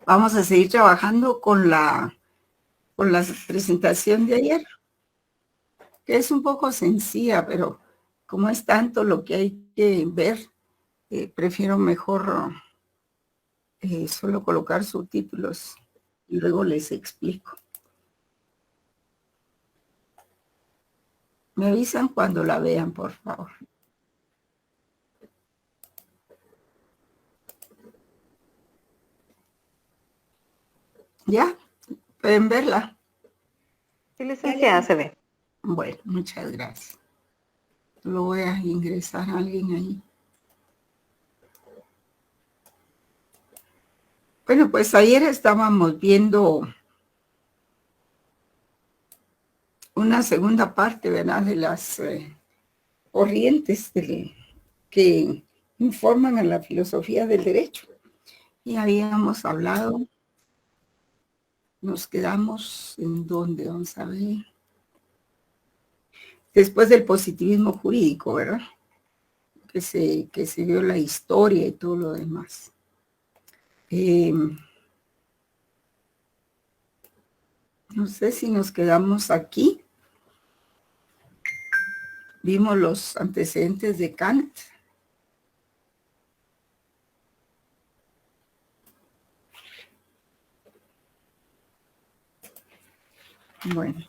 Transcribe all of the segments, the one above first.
Vamos a seguir trabajando con la presentación de ayer, que es un poco sencilla, pero como es tanto lo que hay que ver, prefiero mejor solo colocar subtítulos y luego les explico. Me avisan cuando la vean, por favor. ¿Ya? ¿Pueden verla? Sí, licenciada, se ve. Bueno, muchas gracias. Lo voy a ingresar a alguien ahí. Bueno, pues ayer estábamos viendo una segunda parte, ¿verdad? De las corrientes que informan a la filosofía del derecho. Y habíamos hablado, nos quedamos en donde, vamos a ver, después del positivismo jurídico, ¿verdad? Que se vio la historia y todo lo demás. No sé si nos quedamos aquí. Vimos los antecedentes de Kant. Bueno,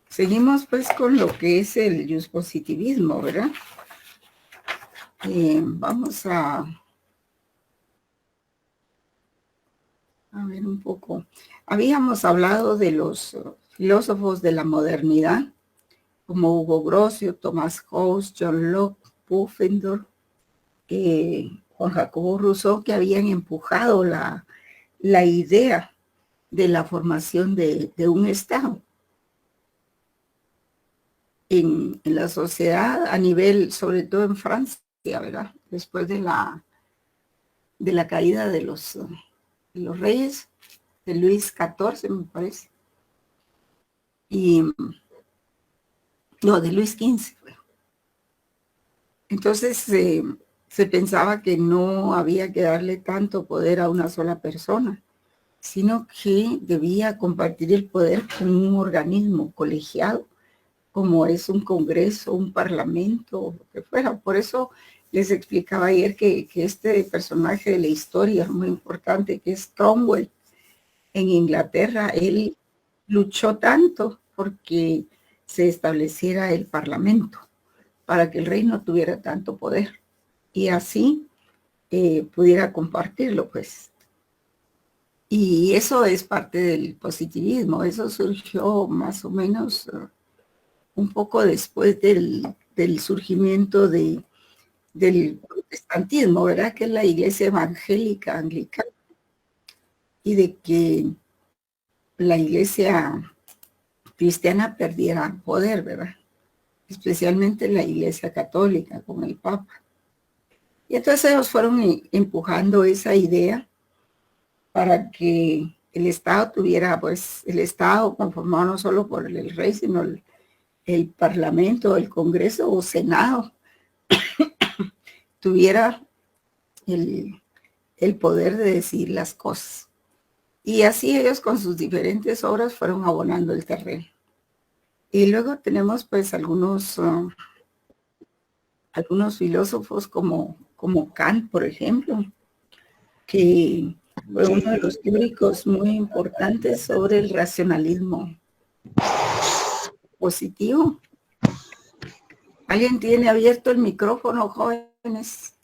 seguimos pues con lo que es el positivismo, ¿verdad? Vamos a ver un poco. Habíamos hablado de los filósofos de la modernidad, como Hugo Grocio, Thomas Hobbes, John Locke, Pufendorf, Juan Jacobo Rousseau, que habían empujado la idea de la formación de un Estado en la sociedad a nivel, sobre todo en Francia, ¿verdad? Después de la caída de los reyes, de Luis XIV, me parece. Y no, de Luis XV. Entonces se pensaba que no había que darle tanto poder a una sola persona, sino que debía compartir el poder con un organismo colegiado, como es un congreso, un parlamento, o lo que fuera. Por eso les explicaba ayer que este personaje de la historia muy importante, que es Cromwell, en Inglaterra, él luchó tanto porque se estableciera el parlamento, para que el rey no tuviera tanto poder y así pudiera compartirlo, pues. Y eso es parte del positivismo. Eso surgió más o menos un poco después del surgimiento del protestantismo, ¿verdad? Que es la iglesia evangélica anglicana, y de que la iglesia cristiana perdiera poder, ¿verdad? Especialmente la iglesia católica con el Papa. Y entonces ellos fueron empujando esa idea para que el Estado tuviera, pues, el Estado conformado no solo por el rey, sino el Parlamento, el Congreso o Senado, tuviera el poder de decir las cosas. Y así ellos con sus diferentes obras fueron abonando el terreno. Y luego tenemos pues algunos filósofos como Kant, por ejemplo, que fue uno de los teóricos muy importantes sobre el racionalismo positivo. ¿Alguien tiene abierto el micrófono, jóvenes?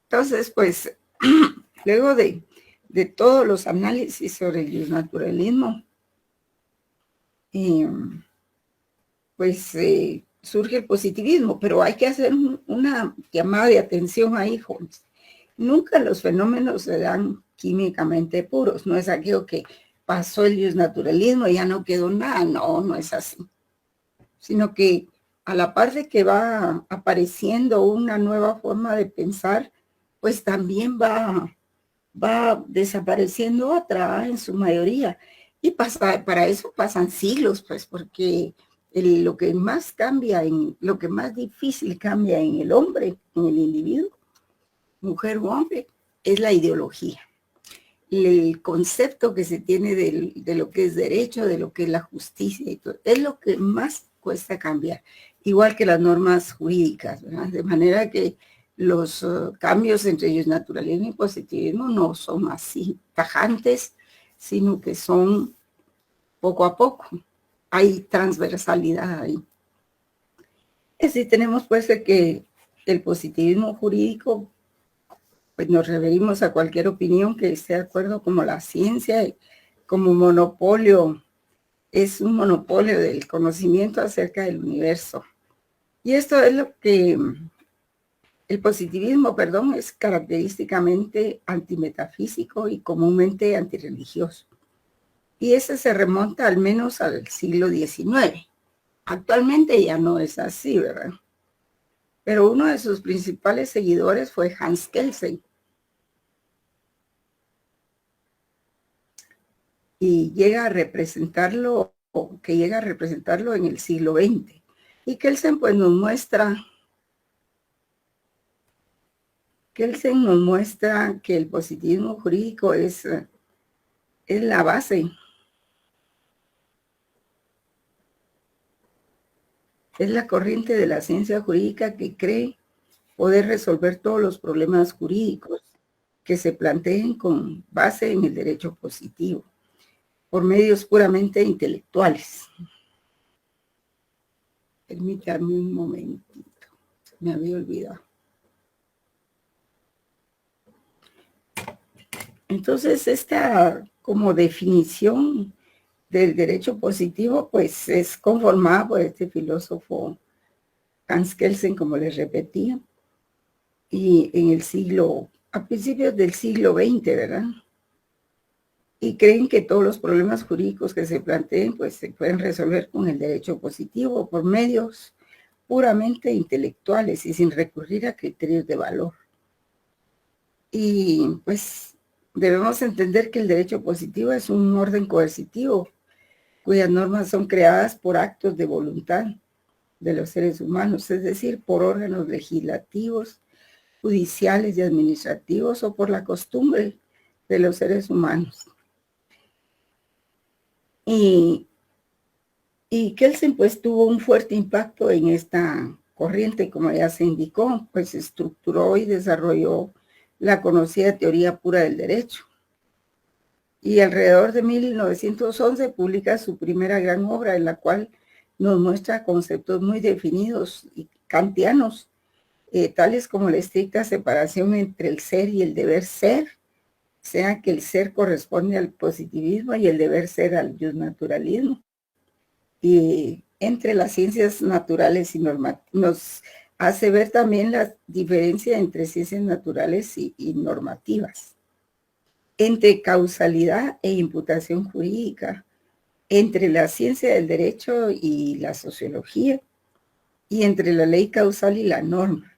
Entonces, pues, luego de todos los análisis sobre el naturalismo, pues surge el positivismo, pero hay que hacer una llamada de atención ahí, jóvenes. Nunca los fenómenos se dan químicamente puros, no es aquello que pasó el naturalismo y ya no quedó nada, no es así, sino que a la par de que va apareciendo una nueva forma de pensar, pues también va desapareciendo otra en su mayoría. Y para eso pasan siglos, pues, porque lo que más cambia, lo que más difícil cambia en el hombre, en el individuo, mujer u hombre, es la ideología. El concepto que se tiene de lo que es derecho, de lo que es la justicia y todo, es lo que más cuesta cambiar, igual que las normas jurídicas, ¿verdad? De manera que los cambios entre ellos, naturalismo y positivismo, no son así tajantes, sino que son poco a poco. Hay transversalidad ahí. Así tenemos pues que el positivismo jurídico, pues nos referimos a cualquier opinión que esté de acuerdo, como la ciencia, como monopolio, es un monopolio del conocimiento acerca del universo. Y esto es lo que el positivismo, perdón, es característicamente antimetafísico y comúnmente antirreligioso. Y ese se remonta al menos al siglo XIX. Actualmente ya no es así, ¿verdad? Pero uno de sus principales seguidores fue Hans Kelsen. Y llega a representarlo, en el siglo XX. Y Kelsen pues nos muestra que el positivismo jurídico es la base, es la corriente de la ciencia jurídica que cree poder resolver todos los problemas jurídicos que se planteen con base en el derecho positivo, por medios puramente intelectuales. Permítanme un momentito, me había olvidado. Entonces, esta como definición del derecho positivo, pues es conformada por este filósofo Hans Kelsen, como les repetía, y a principios del siglo XX, ¿verdad? Y creen que todos los problemas jurídicos que se planteen, pues se pueden resolver con el derecho positivo por medios puramente intelectuales y sin recurrir a criterios de valor. Y pues debemos entender que el derecho positivo es un orden coercitivo cuyas normas son creadas por actos de voluntad de los seres humanos, es decir, por órganos legislativos, judiciales y administrativos o por la costumbre de los seres humanos. Y Kelsen pues tuvo un fuerte impacto en esta corriente, como ya se indicó, pues estructuró y desarrolló la conocida teoría pura del derecho. Y alrededor de 1911 publica su primera gran obra, en la cual nos muestra conceptos muy definidos y kantianos, tales como la estricta separación entre el ser y el deber ser, o sea que el ser corresponde al positivismo y el deber ser al justnaturalismo. Y entre las ciencias naturales y nos hace ver también la diferencia entre ciencias naturales y normativas, entre causalidad e imputación jurídica, entre la ciencia del derecho y la sociología, y entre la ley causal y la norma.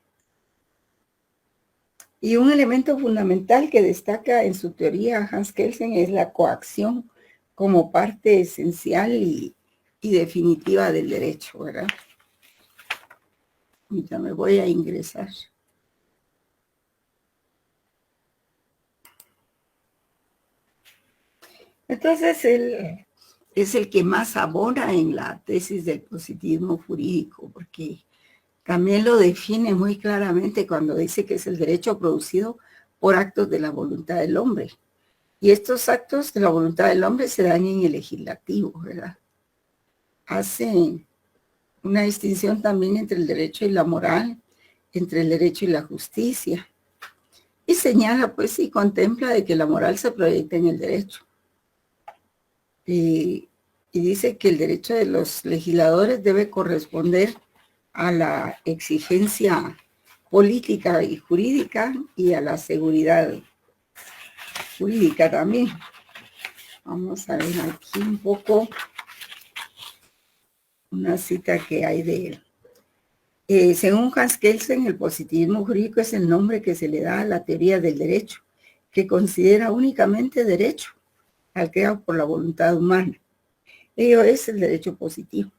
Y un elemento fundamental que destaca en su teoría Hans Kelsen es la coacción como parte esencial y definitiva del derecho, ¿verdad? Ya me voy a ingresar. Entonces, él es el que más abona en la tesis del positivismo jurídico, porque también lo define muy claramente cuando dice que es el derecho producido por actos de la voluntad del hombre. Y estos actos de la voluntad del hombre se dan en el legislativo, ¿verdad? Hace una distinción también entre el derecho y la moral, entre el derecho y la justicia. Y señala, pues, y contempla de que la moral se proyecta en el derecho. Y dice que el derecho de los legisladores debe corresponder a la exigencia política y jurídica y a la seguridad jurídica también. Vamos a ver aquí un poco una cita que hay de él. Según Hans Kelsen, el positivismo jurídico es el nombre que se le da a la teoría del derecho, que considera únicamente derecho al creado por la voluntad humana. Ello es el derecho positivo.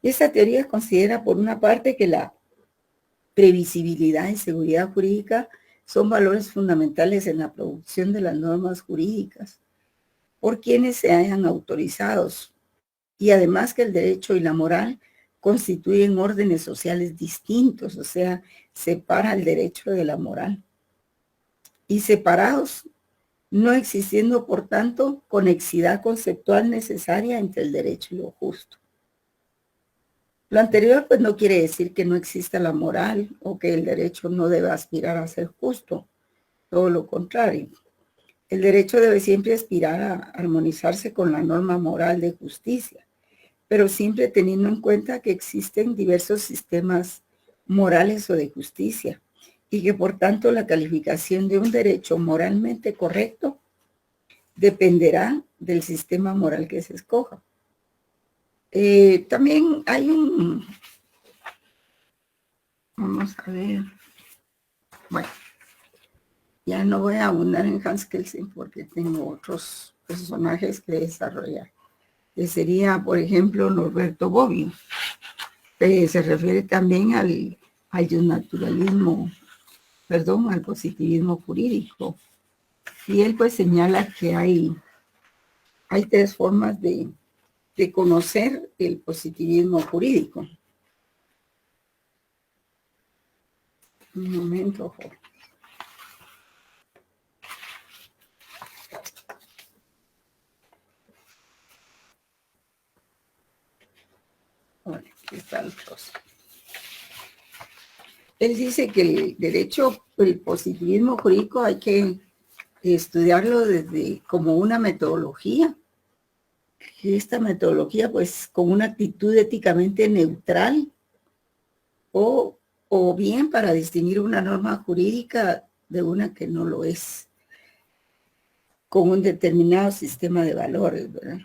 Esta teoría considera, por una parte, que la previsibilidad y seguridad jurídica son valores fundamentales en la producción de las normas jurídicas por quienes se hayan autorizados, y además que el derecho y la moral constituyen órdenes sociales distintos, o sea, separa el derecho de la moral. Y separados, no existiendo, por tanto, conexidad conceptual necesaria entre el derecho y lo justo. Lo anterior, pues, no quiere decir que no exista la moral o que el derecho no deba aspirar a ser justo. Todo lo contrario. El derecho debe siempre aspirar a armonizarse con la norma moral de justicia, pero siempre teniendo en cuenta que existen diversos sistemas morales o de justicia y que, por tanto, la calificación de un derecho moralmente correcto dependerá del sistema moral que se escoja. También hay vamos a ver, bueno, ya no voy a abundar en Hans Kelsen porque tengo otros personajes que desarrollar. Que sería, por ejemplo, Norberto Bobbio. Se refiere también al naturalismo, perdón, al positivismo jurídico. Y él pues señala que hay tres formas de conocer el positivismo jurídico. Un momento, Jorge. Aquí está el trozo. Él dice que el derecho, el positivismo jurídico hay que estudiarlo desde como una metodología. Esta metodología, pues, con una actitud éticamente neutral o bien para distinguir una norma jurídica de una que no lo es, con un determinado sistema de valores, ¿verdad?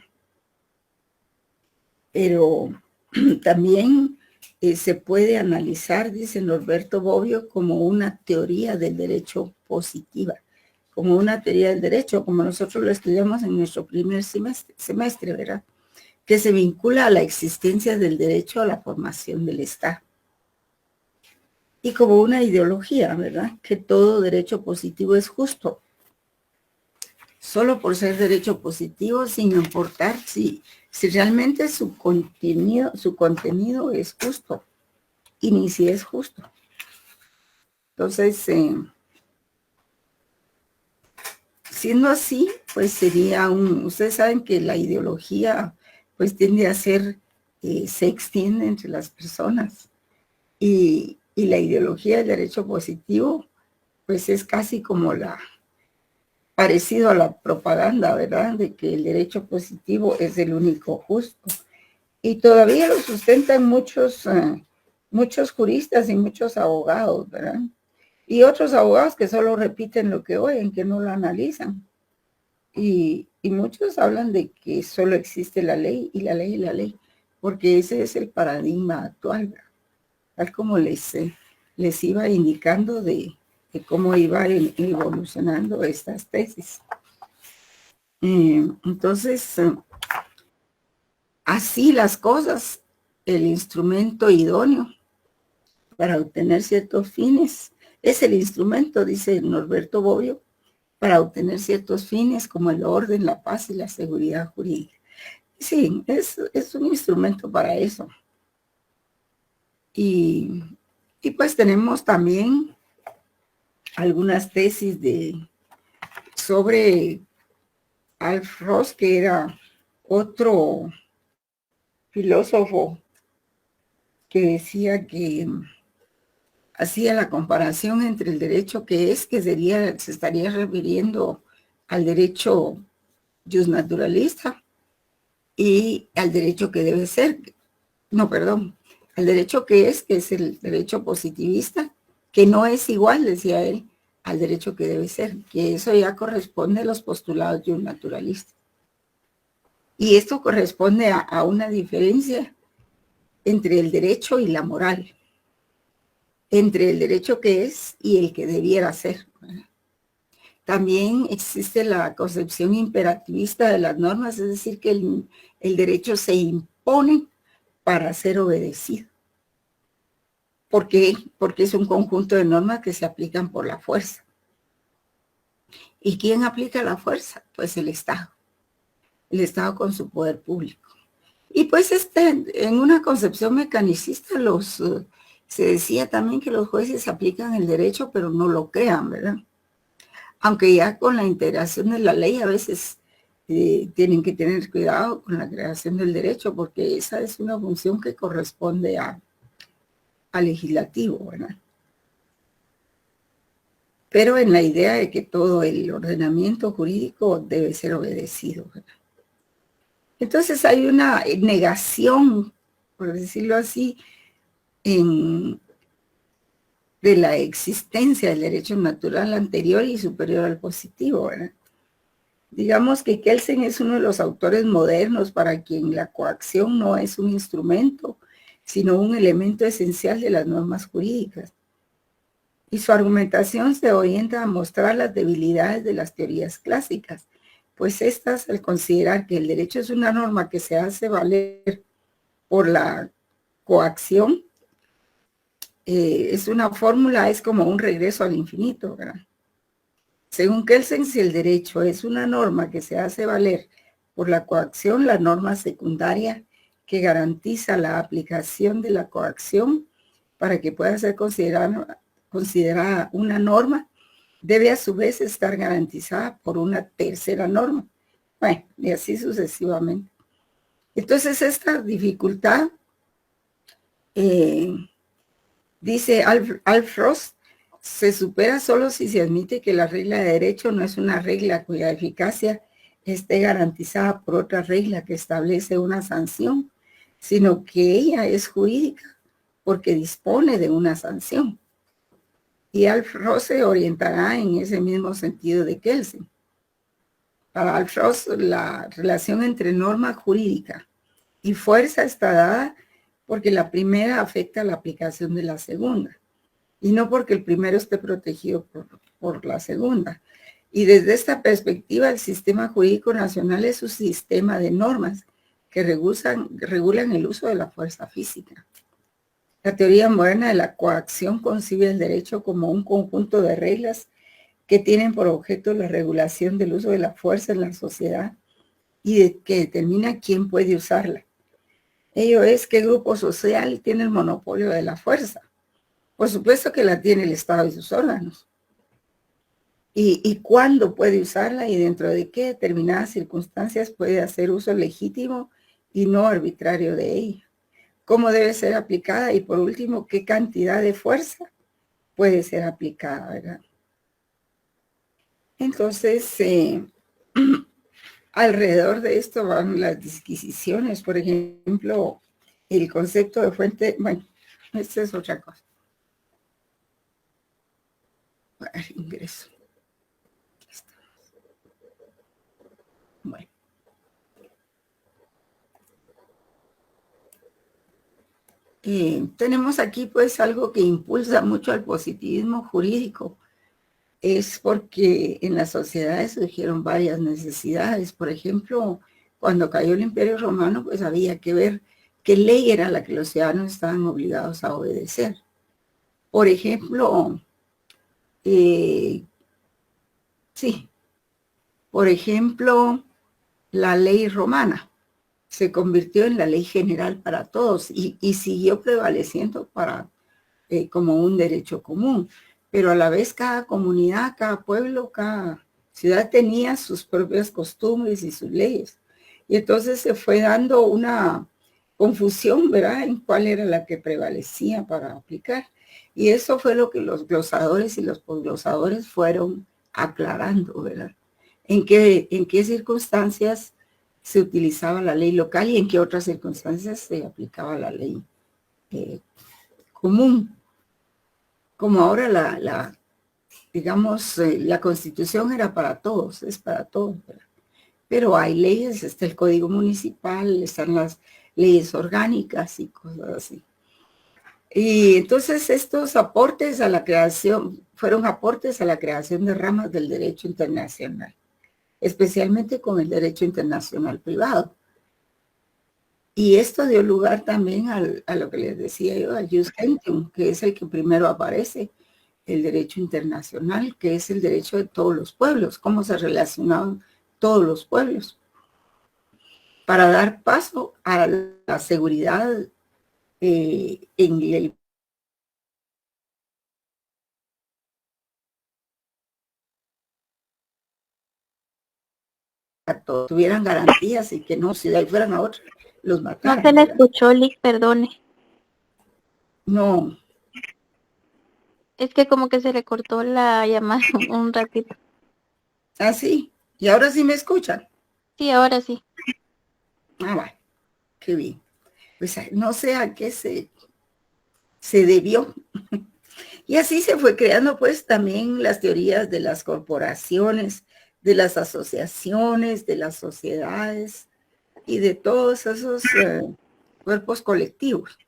Pero también se puede analizar, dice Norberto Bobbio, como una teoría del derecho positiva, como una teoría del derecho, como nosotros lo estudiamos en nuestro primer semestre, ¿verdad? Que se vincula a la existencia del derecho a la formación del Estado. Y como una ideología, ¿verdad? Que todo derecho positivo es justo. Solo por ser derecho positivo, sin importar si realmente su contenido es justo y ni si es justo. Entonces, siendo así, pues sería ustedes saben que la ideología pues tiende a ser, se extiende entre las personas y la ideología del derecho positivo pues es casi como parecido a la propaganda, ¿verdad? De que el derecho positivo es el único justo. Y todavía lo sustentan muchos juristas y muchos abogados, ¿verdad? Y otros abogados que solo repiten lo que oyen, que no lo analizan. Y muchos hablan de que solo existe la ley y la ley y la ley, porque ese es el paradigma actual, ¿verdad? Tal como les iba indicando de cómo iba evolucionando estas tesis. Entonces, así las cosas, el instrumento idóneo para obtener ciertos fines es el instrumento, dice Norberto Bobbio, para obtener ciertos fines como el orden, la paz y la seguridad jurídica. Sí, es un instrumento para eso. Y pues tenemos también algunas tesis sobre Alf Ross, que era otro filósofo que decía que hacía la comparación entre el derecho que se estaría refiriendo al derecho justnaturalista y al derecho que debe ser, no, perdón, al derecho que es el derecho positivista, que no es igual, decía él, al derecho que debe ser, que eso ya corresponde a los postulados justnaturalistas. Y esto corresponde a una diferencia entre el derecho y la moral, entre el derecho que es y el que debiera ser. También existe la concepción imperativista de las normas, es decir, que el derecho se impone para ser obedecido. ¿Por qué? Porque es un conjunto de normas que se aplican por la fuerza. ¿Y quién aplica la fuerza? Pues el Estado. El Estado con su poder público. Y pues en una concepción mecanicista se decía también que los jueces aplican el derecho, pero no lo crean, ¿verdad? Aunque ya con la integración de la ley a veces tienen que tener cuidado con la creación del derecho, porque esa es una función que corresponde al legislativo, ¿verdad? Pero en la idea de que todo el ordenamiento jurídico debe ser obedecido, ¿verdad? Entonces hay una negación, por decirlo así, de la existencia del derecho natural anterior y superior al positivo, ¿verdad? Digamos que Kelsen es uno de los autores modernos para quien la coacción no es un instrumento, sino un elemento esencial de las normas jurídicas. Y su argumentación se orienta a mostrar las debilidades de las teorías clásicas, pues estas, al considerar que el derecho es una norma que se hace valer por la coacción, es una fórmula, es como un regreso al infinito, ¿verdad? Según Kelsen, si el derecho es una norma que se hace valer por la coacción, la norma secundaria que garantiza la aplicación de la coacción para que pueda ser considerada una norma, debe a su vez estar garantizada por una tercera norma. Bueno, y así sucesivamente. Entonces, esta dificultad, dice Alf Ross, se supera solo si se admite que la regla de derecho no es una regla cuya eficacia esté garantizada por otra regla que establece una sanción, sino que ella es jurídica porque dispone de una sanción. Y Alf Ross se orientará en ese mismo sentido de Kelsen. Para Alf Ross, la relación entre norma jurídica y fuerza está dada porque la primera afecta la aplicación de la segunda, y no porque el primero esté protegido por la segunda. Y desde esta perspectiva, el sistema jurídico nacional es un sistema de normas que regulan el uso de la fuerza física. La teoría moderna de la coacción concibe el derecho como un conjunto de reglas que tienen por objeto la regulación del uso de la fuerza en la sociedad y que determina quién puede usarla. Ello es qué grupo social tiene el monopolio de la fuerza. Por supuesto que la tiene el Estado y sus órganos. Y cuándo puede usarla y dentro de qué determinadas circunstancias puede hacer uso legítimo y no arbitrario de ella. Cómo debe ser aplicada y por último, qué cantidad de fuerza puede ser aplicada, ¿verdad? Entonces, alrededor de esto van las disquisiciones. Por ejemplo, el concepto de fuente, bueno, esta es otra cosa. Ingreso. Bueno. Tenemos aquí pues algo que impulsa mucho al positivismo jurídico. Es porque en las sociedades surgieron varias necesidades. Por ejemplo, cuando cayó el Imperio Romano, pues había que ver qué ley era la que los ciudadanos estaban obligados a obedecer. Por ejemplo, por ejemplo, la ley romana se convirtió en la ley general para todos y siguió prevaleciendo como un derecho común. Pero a la vez cada comunidad, cada pueblo, cada ciudad tenía sus propias costumbres y sus leyes. Y entonces se fue dando una confusión, ¿verdad?, en cuál era la que prevalecía para aplicar. Y eso fue lo que los glosadores y los posglosadores fueron aclarando, ¿verdad? En qué circunstancias se utilizaba la ley local y en qué otras circunstancias se aplicaba la ley común. Como ahora digamos, la Constitución era para todos, es para todos, ¿verdad? Pero hay leyes, está el Código Municipal, están las leyes orgánicas y cosas así. Y entonces estos aportes a la creación, fueron aportes a la creación de ramas del derecho internacional, especialmente con el derecho internacional privado. Y esto dio lugar también a lo que les decía yo, al Jus Gentium, que es el que primero aparece, el derecho internacional, que es el derecho de todos los pueblos, cómo se relacionaban todos los pueblos, para dar paso a la seguridad en el todos tuvieran garantías y que no, si de ahí fueran a otros, los No mataran, se le ¿verdad? escuchó, Lick, perdone. No, Es que como que se le cortó la llamada un ratito. así. Y ahora sí me escuchan. Sí, ahora sí. Ah, bueno, qué bien. Pues no sé a qué se debió. Y así se fue creando pues también las teorías de las corporaciones, de las asociaciones, de las sociedades y de todos esos cuerpos colectivos.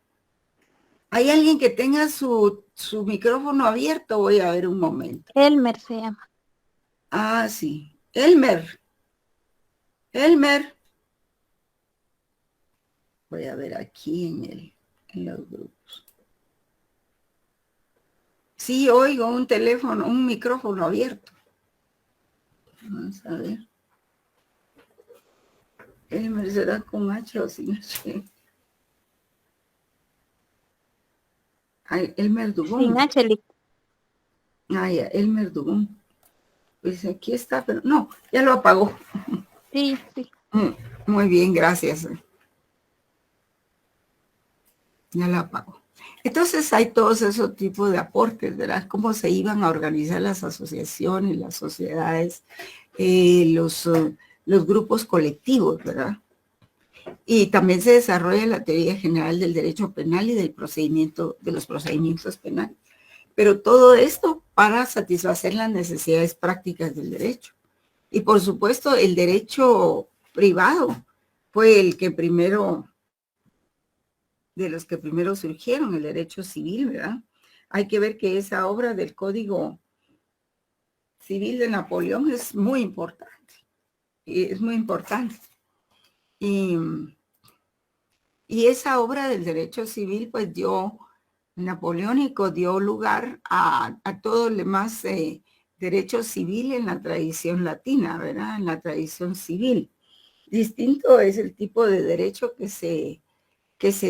¿Hay alguien que tenga su micrófono abierto? Voy a ver un momento. Elmer se llama. Ah, sí. Elmer. Elmer. Voy a ver aquí en los grupos. Sí, oigo un teléfono, un micrófono abierto. Vamos a ver. Elmer será con H o sin H. Ay, Elmer Sin Dubón. H, Lick. Ah, ya, Elmer Dubón. Pues aquí está, pero no, ya lo apagó. Sí, sí. Muy bien, gracias. Ya lo apagó. Entonces hay todos esos tipos de aportes, ¿verdad? Cómo se iban a organizar las asociaciones, las sociedades, los grupos colectivos, ¿verdad? Y también se desarrolla la teoría general del derecho penal y del procedimiento, de los procedimientos penales. Pero todo esto para satisfacer las necesidades prácticas del derecho. Y por supuesto, el derecho privado fue el que primero, de los que primero surgieron, el derecho civil, ¿verdad? Hay que ver que esa obra del Código Civil de Napoleón es muy importante. Es muy importante. Y, y esa obra del derecho civil, pues napoleónico dio lugar a todo el demás derecho civil en la tradición latina, ¿verdad? En la tradición civil. Distinto es el tipo de derecho que se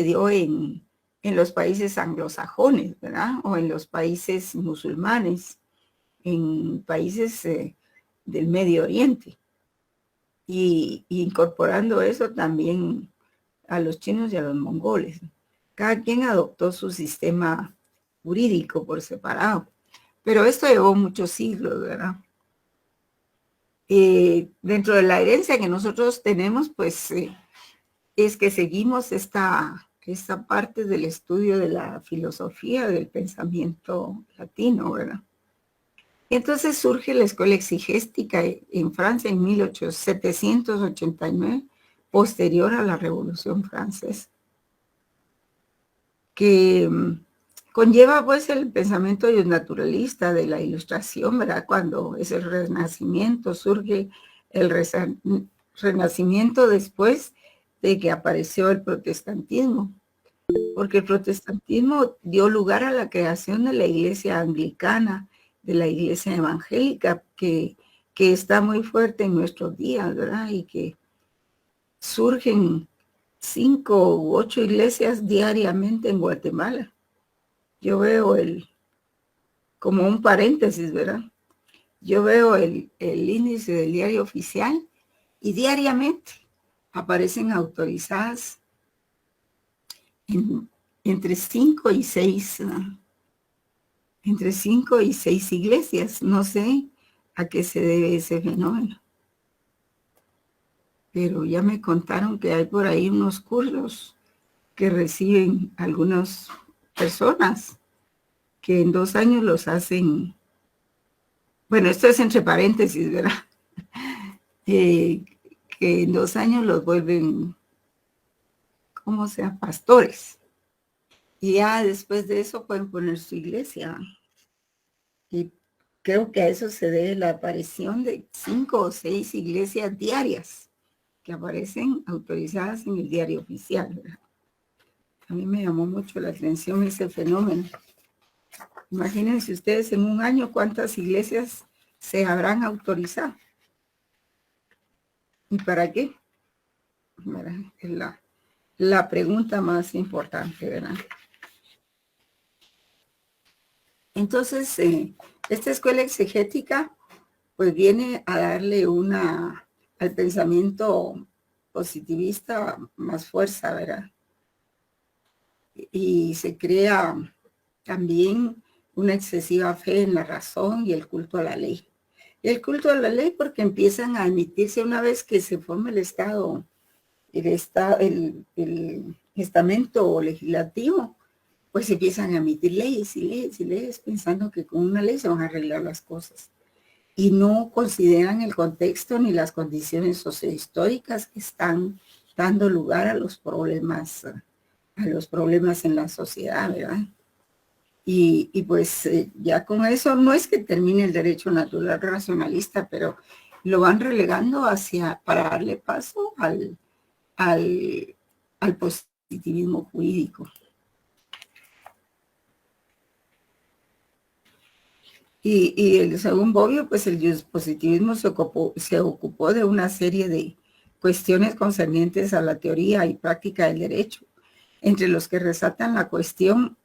dio en los países anglosajones, ¿verdad? O en los países musulmanes, en países del Medio Oriente. Y incorporando eso también a los chinos y a los mongoles. Cada quien adoptó su sistema jurídico por separado. Pero esto llevó muchos siglos, ¿verdad? Dentro de la herencia que nosotros tenemos, pues es que seguimos esta parte del estudio de la filosofía del pensamiento latino, ¿verdad? Entonces surge la escuela exigéstica en Francia en 1789, posterior a la Revolución Francesa, que conlleva pues el pensamiento naturalista de la Ilustración, ¿verdad? Cuando es el Renacimiento, surge el Renacimiento después de que apareció el protestantismo, porque el protestantismo dio lugar a la creación de la iglesia anglicana, de la iglesia evangélica, que está muy fuerte en nuestros días, ¿verdad? Y que surgen 5 u 8 iglesias diariamente en Guatemala. Yo veo como un paréntesis, ¿verdad? Yo veo el índice del diario oficial y diariamente aparecen autorizadas entre 5 y 6 entre 5 y 6 iglesias. No sé a qué se debe ese fenómeno. Pero ya me contaron que hay por ahí unos cursos que reciben algunas personas que en 2 años los hacen. Bueno, esto es entre paréntesis, ¿verdad? Que en 2 años los vuelven, ¿cómo sea? Pastores. Y ya después de eso pueden poner su iglesia. Y creo que a eso se debe la aparición de 5 o 6 iglesias diarias que aparecen autorizadas en el diario oficial, ¿verdad? A mí me llamó mucho la atención ese fenómeno. Imagínense ustedes en un año cuántas iglesias se habrán autorizado. ¿Y para qué? ¿Verdad? Es la pregunta más importante, ¿verdad? Entonces, esta escuela exegética pues viene a darle al pensamiento positivista más fuerza, ¿verdad? Y se crea también una excesiva fe en la razón y el culto a la ley. Y el culto a la ley porque empiezan a emitirse una vez que se forma el estamento legislativo, pues empiezan a emitir leyes y leyes y leyes pensando que con una ley se van a arreglar las cosas. Y no consideran el contexto ni las condiciones sociohistóricas que están dando lugar a los problemas en la sociedad, ¿verdad? Y pues ya con eso no es que termine el derecho natural racionalista, pero lo van relegando para darle paso al positivismo jurídico. Y según Bobbio, pues el positivismo se ocupó de una serie de cuestiones concernientes a la teoría y práctica del derecho, entre los que resaltan la cuestión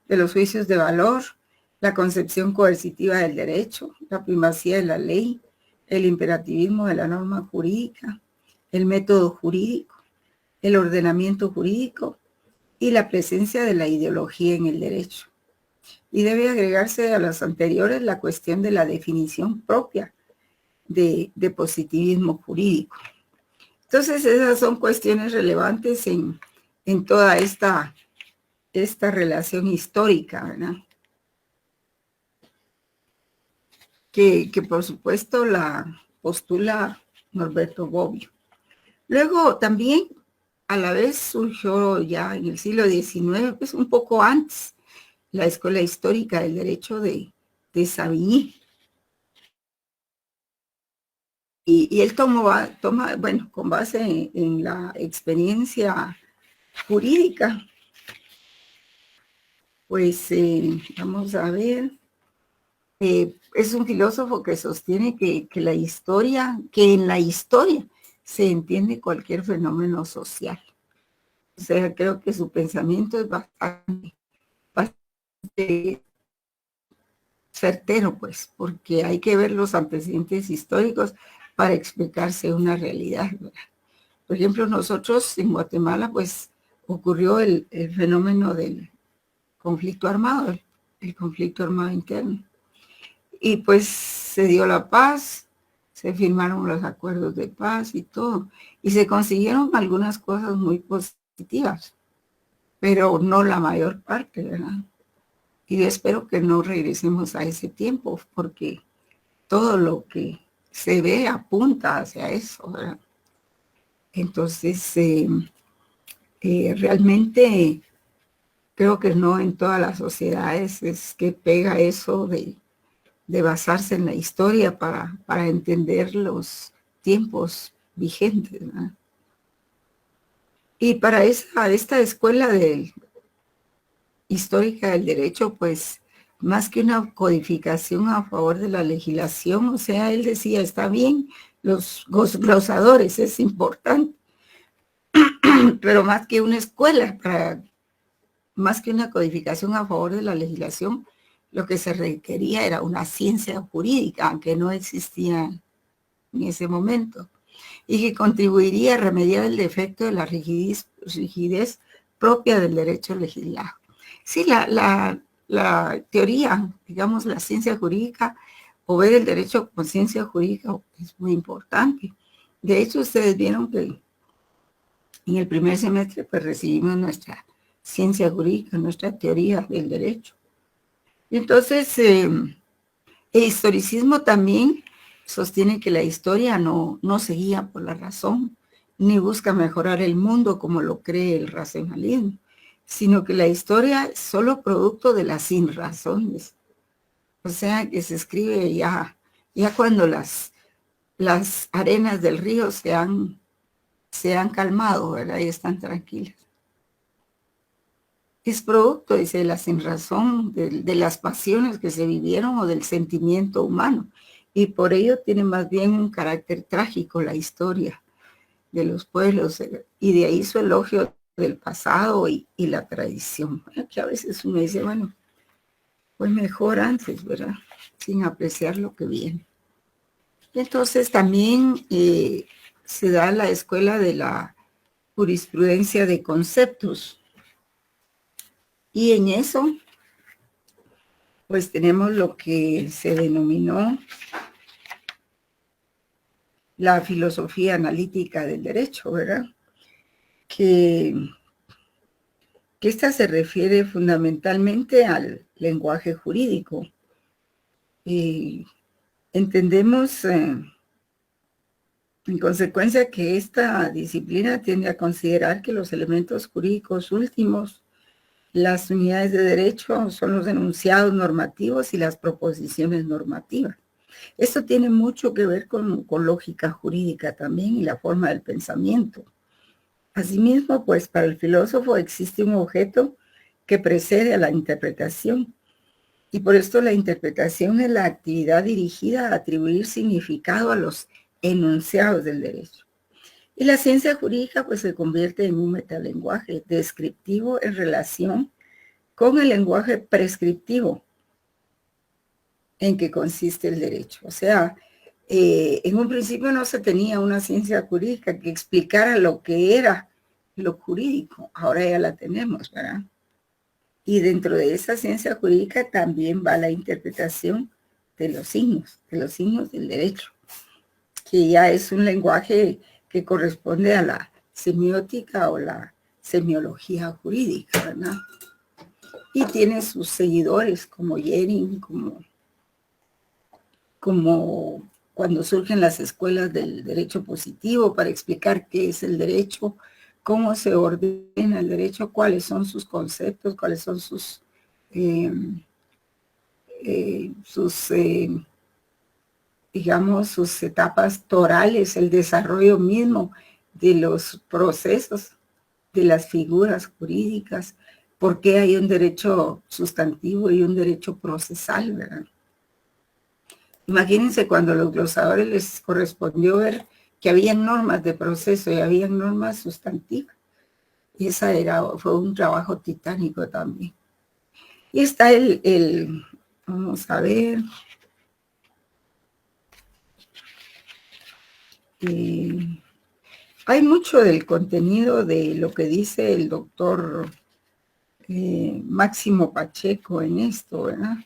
de los juicios de valor, la concepción coercitiva del derecho, la primacía de la ley, el imperativismo de la norma jurídica, el método jurídico, el ordenamiento jurídico y la presencia de la ideología en el derecho. Y debe agregarse a las anteriores la cuestión de la definición propia de positivismo jurídico. Entonces, esas son cuestiones relevantes en toda esta relación histórica, ¿verdad? Que por supuesto la postula Norberto Bobbio. Luego también a la vez surgió ya en el siglo XIX, pues un poco antes, la Escuela Histórica del Derecho de Savigny. Y él toma, bueno, con base en la experiencia jurídica, pues vamos a ver, es un filósofo que sostiene que en la historia se entiende cualquier fenómeno social. O sea, creo que su pensamiento es bastante certero, pues, porque hay que ver los antecedentes históricos para explicarse una realidad, ¿verdad? Por ejemplo, nosotros en Guatemala, pues, ocurrió el fenómeno del conflicto armado, el conflicto armado interno. Y pues se dio la paz, se firmaron los acuerdos de paz y todo, y se consiguieron algunas cosas muy positivas, pero no la mayor parte, ¿verdad? Y yo espero que no regresemos a ese tiempo, porque todo lo que se ve apunta hacia eso, ¿verdad? Entonces, realmente creo que no en todas las sociedades es que pega eso de basarse en la historia para entender los tiempos vigentes, ¿verdad? Y para esta escuela histórica del derecho, pues más que una codificación a favor de la legislación, o sea, él decía, está bien, los glosadores es importante, pero más que una escuela, más que una codificación a favor de la legislación, lo que se requería era una ciencia jurídica, aunque no existía en ese momento, y que contribuiría a remediar el defecto de la rigidez propia del derecho legislado. Sí, la teoría, digamos, la ciencia jurídica, o ver el derecho como ciencia jurídica es muy importante. De hecho, ustedes vieron que en el primer semestre pues recibimos nuestra ciencia jurídica, nuestra teoría del derecho. Y entonces, el historicismo también sostiene que la historia no se guía por la razón, ni busca mejorar el mundo como lo cree el racionalismo, sino que la historia es solo producto de las sinrazones. O sea, que se escribe ya cuando las las arenas del río se han calmado, ¿verdad? Y están tranquilas. Es producto, dice, de la sinrazón, de las pasiones que se vivieron o del sentimiento humano. Y por ello tiene más bien un carácter trágico la historia de los pueblos. Y de ahí su elogio del pasado y la tradición. Que a veces uno dice, bueno, pues mejor antes, ¿verdad? Sin apreciar lo que viene. Entonces también se da la escuela de la jurisprudencia de conceptos. Y en eso, pues tenemos lo que se denominó la filosofía analítica del derecho, ¿verdad? Que esta se refiere fundamentalmente al lenguaje jurídico. Entendemos en consecuencia que esta disciplina tiende a considerar que los elementos jurídicos últimos, las unidades de derecho, son los enunciados normativos y las proposiciones normativas. Esto tiene mucho que ver con lógica jurídica también y la forma del pensamiento. Asimismo, pues para el filósofo existe un objeto que precede a la interpretación. Y por esto la interpretación es la actividad dirigida a atribuir significado a los enunciados del derecho. Y la ciencia jurídica pues se convierte en un metalenguaje descriptivo en relación con el lenguaje prescriptivo en que consiste el derecho. O sea, en un principio no se tenía una ciencia jurídica que explicara lo que era lo jurídico. Ahora ya la tenemos, ¿verdad? Y dentro de esa ciencia jurídica también va la interpretación de los signos del derecho, que ya es un lenguaje que corresponde a la semiótica o la semiología jurídica, ¿verdad? Y tiene sus seguidores como Jering, como cuando surgen las escuelas del derecho positivo para explicar qué es el derecho, cómo se ordena el derecho, cuáles son sus conceptos, cuáles son sus digamos, sus etapas torales, el desarrollo mismo de los procesos, de las figuras jurídicas, por qué hay un derecho sustantivo y un derecho procesal, ¿verdad? Imagínense cuando a los glosadores les correspondió ver que habían normas de proceso y habían normas sustantivas. Y fue un trabajo titánico también. Y está vamos a ver, hay mucho del contenido de lo que dice el doctor Máximo Pacheco en esto, ¿verdad?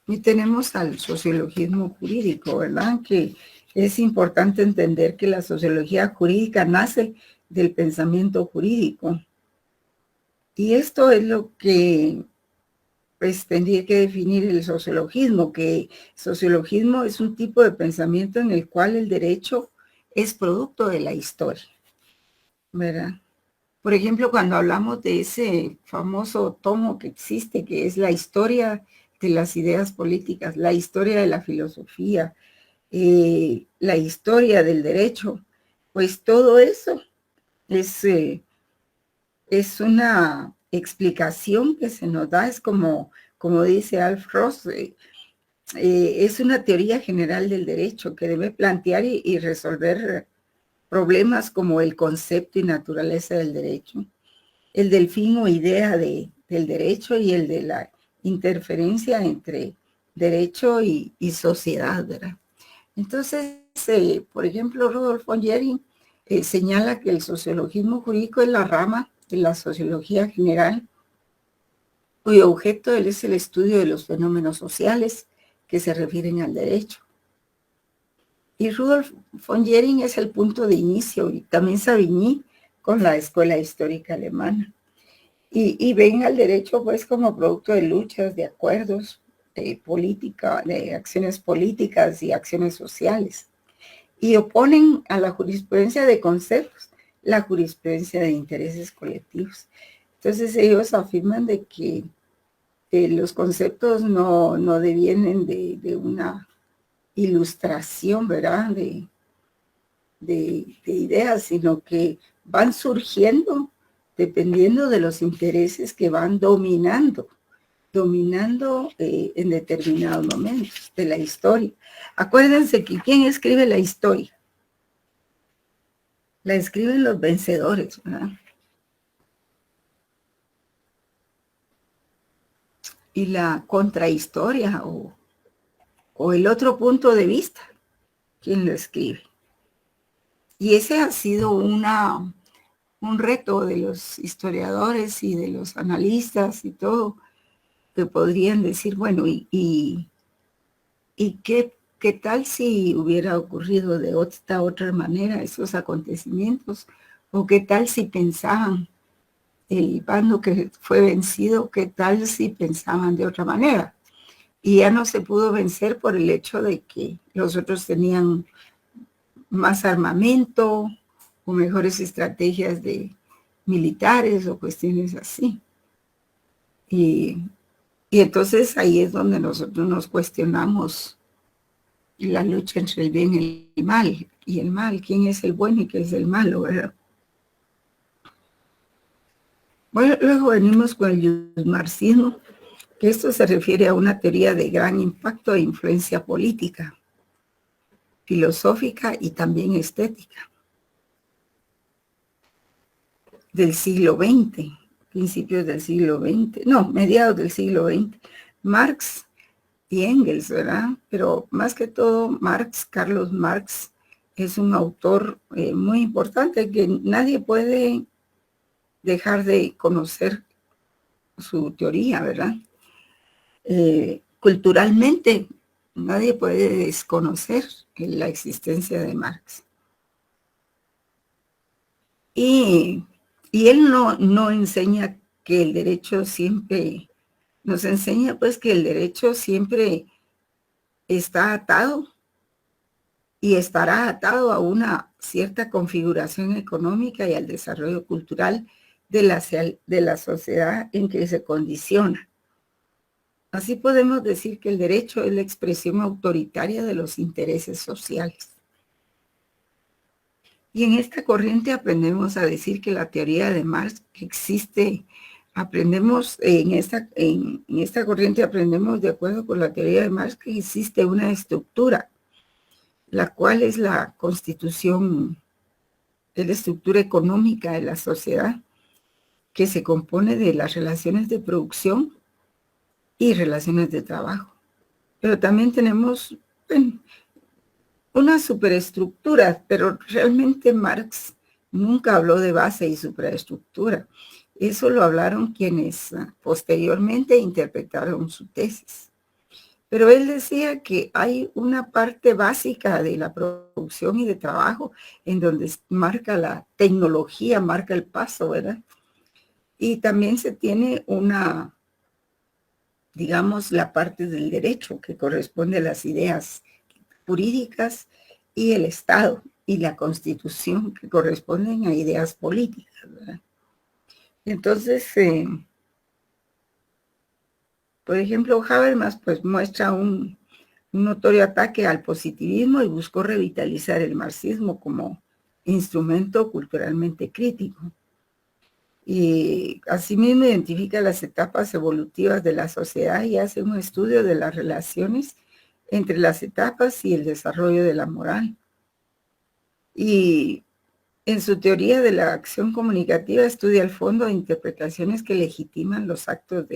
Y tenemos al sociologismo jurídico, ¿verdad? Que es importante entender que la sociología jurídica nace del pensamiento jurídico. Y esto es lo que pues tendría que definir el sociologismo, que sociologismo es un tipo de pensamiento en el cual el derecho es producto de la historia, ¿verdad? Por ejemplo, cuando hablamos de ese famoso tomo que existe, que es la historia de las ideas políticas, la historia de la filosofía, la historia del derecho, pues todo eso es una explicación que se nos da, es como dice Alf Ross, es una teoría general del derecho que debe plantear y resolver problemas como el concepto y naturaleza del derecho, el del fin o idea del derecho y el de la interferencia entre derecho y sociedad, ¿verdad? Entonces, por ejemplo, Rudolf von Jhering señala que el sociologismo jurídico es la rama de la sociología general, cuyo objeto es el estudio de los fenómenos sociales que se refieren al derecho. Y Rudolf von Jhering es el punto de inicio, y también Savigny con la escuela histórica alemana. Y ven al derecho pues como producto de luchas, de acuerdos, de política, de acciones políticas y acciones sociales. Y oponen a la jurisprudencia de conceptos la jurisprudencia de intereses colectivos. Entonces ellos afirman de que los conceptos no devienen de una ilustración, ¿verdad? De ideas, sino que van surgiendo dependiendo de los intereses que van dominando en determinados momentos de la historia. Acuérdense que ¿quién escribe la historia? La escriben los vencedores, ¿verdad? Y la contrahistoria o el otro punto de vista, ¿quién lo escribe? Y ese ha sido un reto de los historiadores y de los analistas y todo, que podrían decir, bueno, ¿y qué tal si hubiera ocurrido de esta otra manera esos acontecimientos? ¿O qué tal si pensaban el bando que fue vencido, qué tal si pensaban de otra manera? Y ya no se pudo vencer por el hecho de que los otros tenían más armamento o mejores estrategias de militares o cuestiones así. Y entonces ahí es donde nosotros nos cuestionamos la lucha entre el bien y el mal. Y el mal, ¿quién es el bueno y quién es el malo, verdad? Bueno, luego venimos con el marxismo, que esto se refiere a una teoría de gran impacto e influencia política, filosófica y también estética del siglo XX, principios del siglo XX, no, mediados del siglo XX. Marx y Engels, ¿verdad? Pero más que todo Marx, Carlos Marx, es un autor muy importante que nadie puede dejar de conocer su teoría, ¿verdad? Culturalmente, nadie puede desconocer la existencia de Marx. Y él no enseña que el derecho siempre, nos enseña pues que el derecho siempre está atado y estará atado a una cierta configuración económica y al desarrollo cultural de la sociedad en que se condiciona. Así podemos decir que el derecho es la expresión autoritaria de los intereses sociales. Y en esta corriente aprendemos a decir que la teoría de Marx que existe, aprendemos en esta corriente aprendemos de acuerdo con la teoría de Marx que existe una estructura, la cual es la constitución, es la estructura económica de la sociedad, que se compone de las relaciones de producción y relaciones de trabajo. Pero también tenemos una superestructura, pero realmente Marx nunca habló de base y superestructura. Eso lo hablaron quienes posteriormente interpretaron su tesis. Pero él decía que hay una parte básica de la producción y de trabajo en donde marca la tecnología, marca el paso, ¿verdad? Y también se tiene digamos, la parte del derecho que corresponde a las ideas jurídicas y el Estado y la Constitución que corresponden a ideas políticas, ¿verdad? Entonces, por ejemplo, Habermas pues muestra un notorio ataque al positivismo y buscó revitalizar el marxismo como instrumento culturalmente crítico. Y asimismo identifica las etapas evolutivas de la sociedad y hace un estudio de las relaciones entre las etapas y el desarrollo de la moral. Y en su teoría de la acción comunicativa estudia el fondo de interpretaciones que legitiman los actos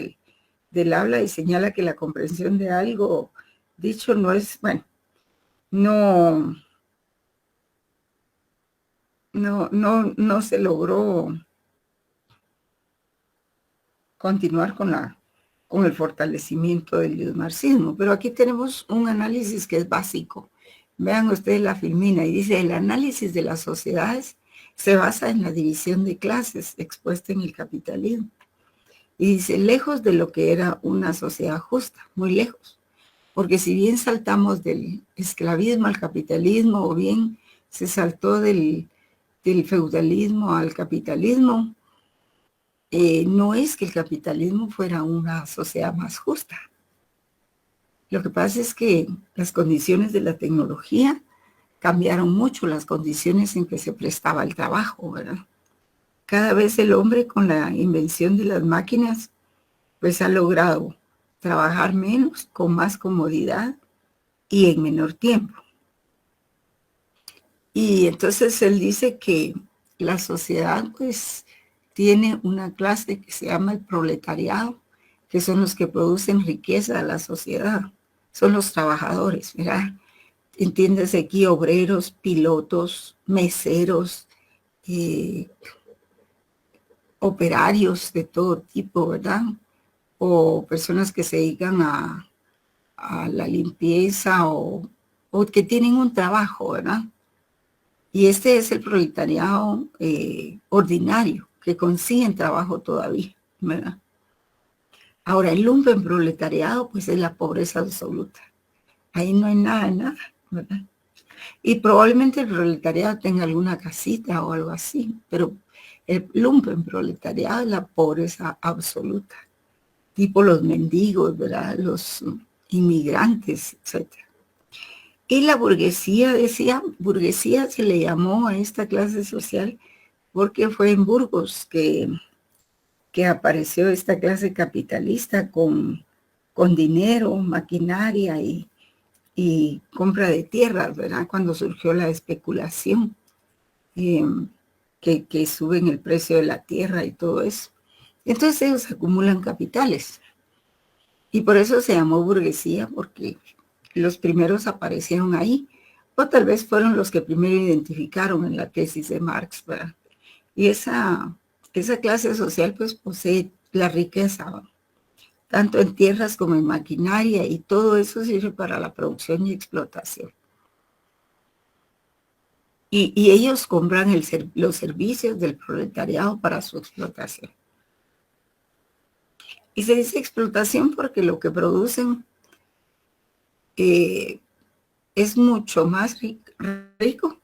del habla y señala que la comprensión de algo dicho no es, bueno, no se logró continuar con el fortalecimiento del marxismo. Pero aquí tenemos un análisis que es básico. Vean ustedes la filmina y dice, el análisis de las sociedades se basa en la división de clases expuesta en el capitalismo. Y dice, lejos de lo que era una sociedad justa, muy lejos. Porque si bien saltamos del esclavismo al capitalismo o bien se saltó del feudalismo al capitalismo, no es que el capitalismo fuera una sociedad más justa. Lo que pasa es que las condiciones de la tecnología cambiaron mucho las condiciones en que se prestaba el trabajo, ¿verdad? Cada vez el hombre con la invención de las máquinas pues ha logrado trabajar menos, con más comodidad y en menor tiempo. Y entonces él dice que la sociedad pues tiene una clase que se llama el proletariado, que son los que producen riqueza a la sociedad, son los trabajadores, ¿verdad? Entiéndase aquí obreros, pilotos, meseros, operarios de todo tipo, ¿verdad? O personas que se dedican a la limpieza o que tienen un trabajo, ¿verdad? Y este es el proletariado ordinario, que consiguen trabajo todavía, ¿verdad? Ahora, el lumpenproletariado, pues es la pobreza absoluta. Ahí no hay nada, ¿verdad? Y probablemente el proletariado tenga alguna casita o algo así, pero el lumpenproletariado es la pobreza absoluta, tipo los mendigos, ¿verdad? Los inmigrantes, etc. Y la burguesía, decía, burguesía se le llamó a esta clase social porque fue en Burgos que apareció esta clase capitalista con dinero, maquinaria y compra de tierras, ¿verdad? Cuando surgió la especulación, que suben el precio de la tierra y todo eso. Entonces ellos acumulan capitales. Y por eso se llamó burguesía, porque los primeros aparecieron ahí, o tal vez fueron los que primero identificaron en la tesis de Marx, ¿verdad? Y esa clase social pues posee la riqueza, tanto en tierras como en maquinaria, y todo eso sirve para la producción y explotación. Y ellos compran los servicios del proletariado para su explotación. Y se dice explotación porque lo que producen es mucho más rico,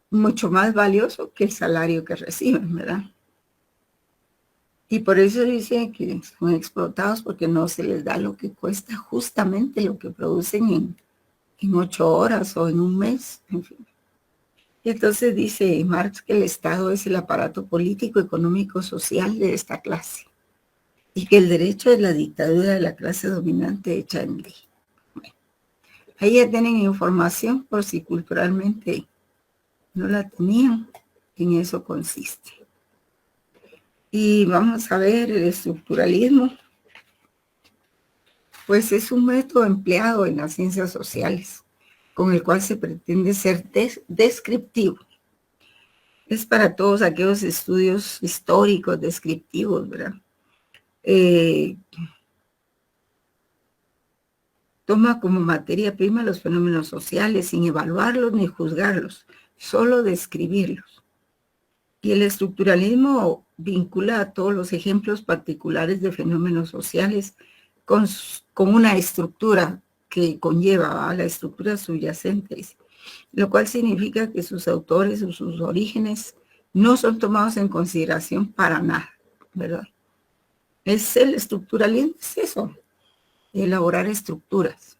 mucho más valioso que el salario que reciben, ¿verdad? Y por eso dicen que son explotados porque no se les da lo que cuesta justamente lo que producen en 8 horas o en un mes, en fin. Y entonces dice Marx que el Estado es el aparato político, económico, social de esta clase y que el derecho es la dictadura de la clase dominante hecha en ley. Bueno, ahí ya tienen información por si culturalmente no la tenían, en eso consiste. Y vamos a ver el estructuralismo. Pues es un método empleado en las ciencias sociales, con el cual se pretende ser descriptivo. Es para todos aquellos estudios históricos, descriptivos, ¿verdad? Toma como materia prima los fenómenos sociales sin evaluarlos ni juzgarlos, solo describirlos. Y el estructuralismo vincula a todos los ejemplos particulares de fenómenos sociales con una estructura que conlleva a la estructura subyacente, lo cual significa que sus autores o sus orígenes no son tomados en consideración para nada, ¿verdad? Es el estructuralismo, es eso, elaborar estructuras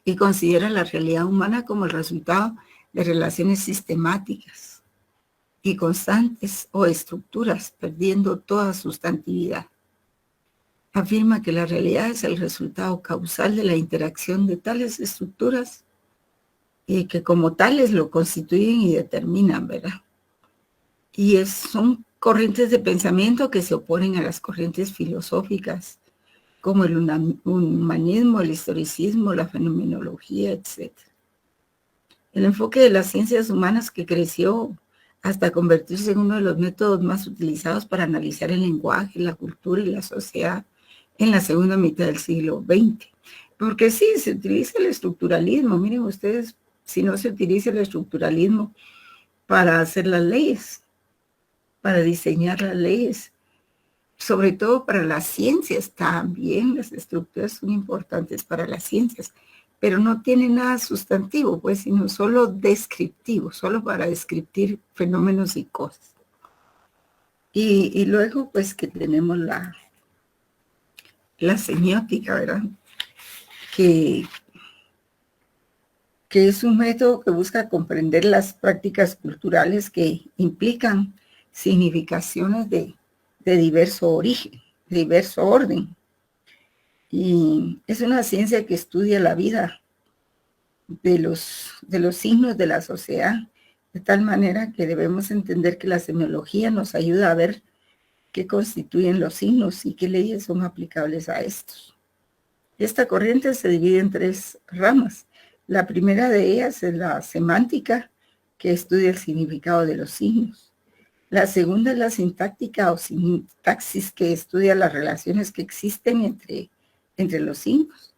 y considera la realidad humana como el resultado de relaciones sistemáticas y constantes o estructuras, perdiendo toda sustantividad. Afirma que la realidad es el resultado causal de la interacción de tales estructuras y que como tales lo constituyen y determinan, ¿verdad? Y son corrientes de pensamiento que se oponen a las corrientes filosóficas, como el humanismo, el historicismo, la fenomenología, etc. El enfoque de las ciencias humanas que creció hasta convertirse en uno de los métodos más utilizados para analizar el lenguaje, la cultura y la sociedad en la segunda mitad del siglo XX. Porque sí, se utiliza el estructuralismo. Miren ustedes, si no se utiliza el estructuralismo para hacer las leyes, para diseñar las leyes, sobre todo para las ciencias, también las estructuras son importantes para las ciencias, pero no tiene nada sustantivo, pues, sino solo descriptivo, solo para describir fenómenos y cosas. Y luego, pues, que tenemos la semiótica, ¿verdad? Que es un método que busca comprender las prácticas culturales que implican significaciones de diverso origen, de diverso orden. Y es una ciencia que estudia la vida de los signos de la sociedad, de tal manera que debemos entender que la semiología nos ayuda a ver qué constituyen los signos y qué leyes son aplicables a estos. Esta corriente se divide en 3 ramas. La primera de ellas es la semántica, que estudia el significado de los signos. La segunda es la sintáctica o sintaxis, que estudia las relaciones que existen entre los signos.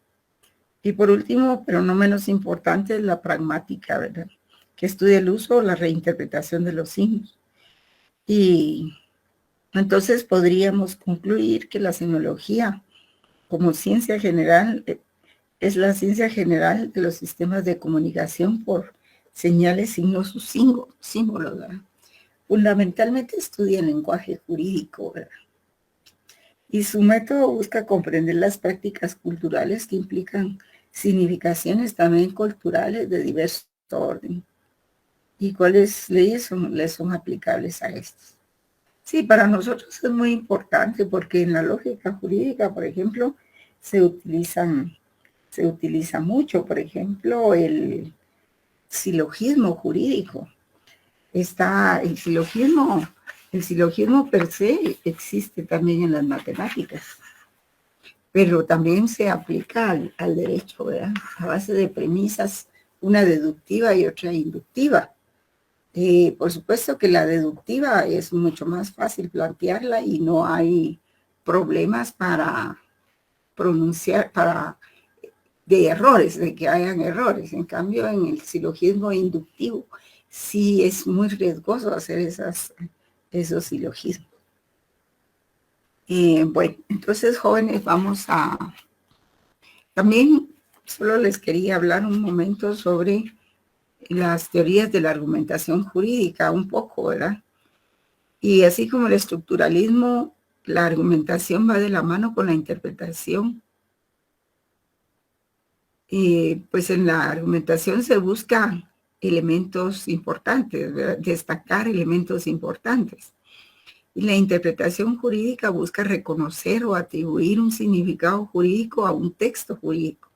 Y por último, pero no menos importante, es la pragmática, ¿verdad? Que estudia el uso o la reinterpretación de los signos. Y entonces podríamos concluir que la semiología, como ciencia general, es la ciencia general de los sistemas de comunicación por señales, signos o símbolos, ¿verdad? Fundamentalmente estudia el lenguaje jurídico, ¿verdad? Y su método busca comprender las prácticas culturales que implican significaciones también culturales de diverso orden y cuáles leyes les son aplicables a estos. Sí, para nosotros es muy importante porque en la lógica jurídica, por ejemplo, se utiliza mucho, por ejemplo, el silogismo jurídico. Está el silogismo per se existe también en las matemáticas, pero también se aplica al derecho, ¿verdad? A base de premisas, una deductiva y otra inductiva. Por supuesto que la deductiva es mucho más fácil plantearla y no hay problemas para pronunciar, de errores, de que hayan errores. En cambio, en el silogismo inductivo sí es muy riesgoso hacer esos silogismos. Bueno, entonces, jóvenes, también solo les quería hablar un momento sobre las teorías de la argumentación jurídica, un poco, ¿verdad? Y así como el estructuralismo, la argumentación va de la mano con la interpretación. Pues en la argumentación se busca elementos importantes, ¿verdad? Destacar elementos importantes. Y la interpretación jurídica busca reconocer o atribuir un significado jurídico a un texto jurídico.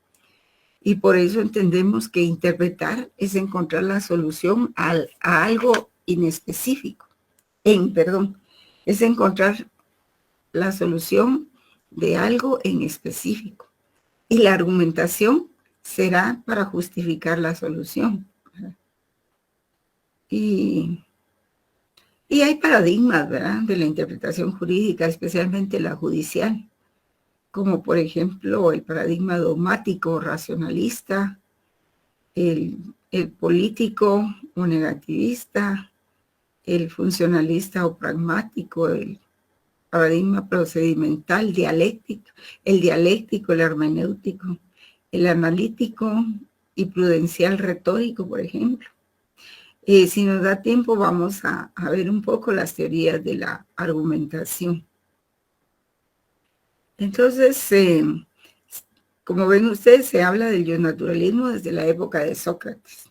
Y por eso entendemos que interpretar es encontrar la solución a algo inespecífico. Es encontrar la solución de algo en específico. Y la argumentación será para justificar la solución. Y hay paradigmas, ¿verdad?, de la interpretación jurídica, especialmente la judicial, como por ejemplo el paradigma dogmático racionalista, el político o negativista, el funcionalista o pragmático, el paradigma procedimental, el dialéctico, el hermenéutico, el analítico y prudencial retórico, por ejemplo. Si nos da tiempo, vamos a ver un poco las teorías de la argumentación. Entonces, como ven ustedes, se habla del yo-naturalismo desde la época de Sócrates.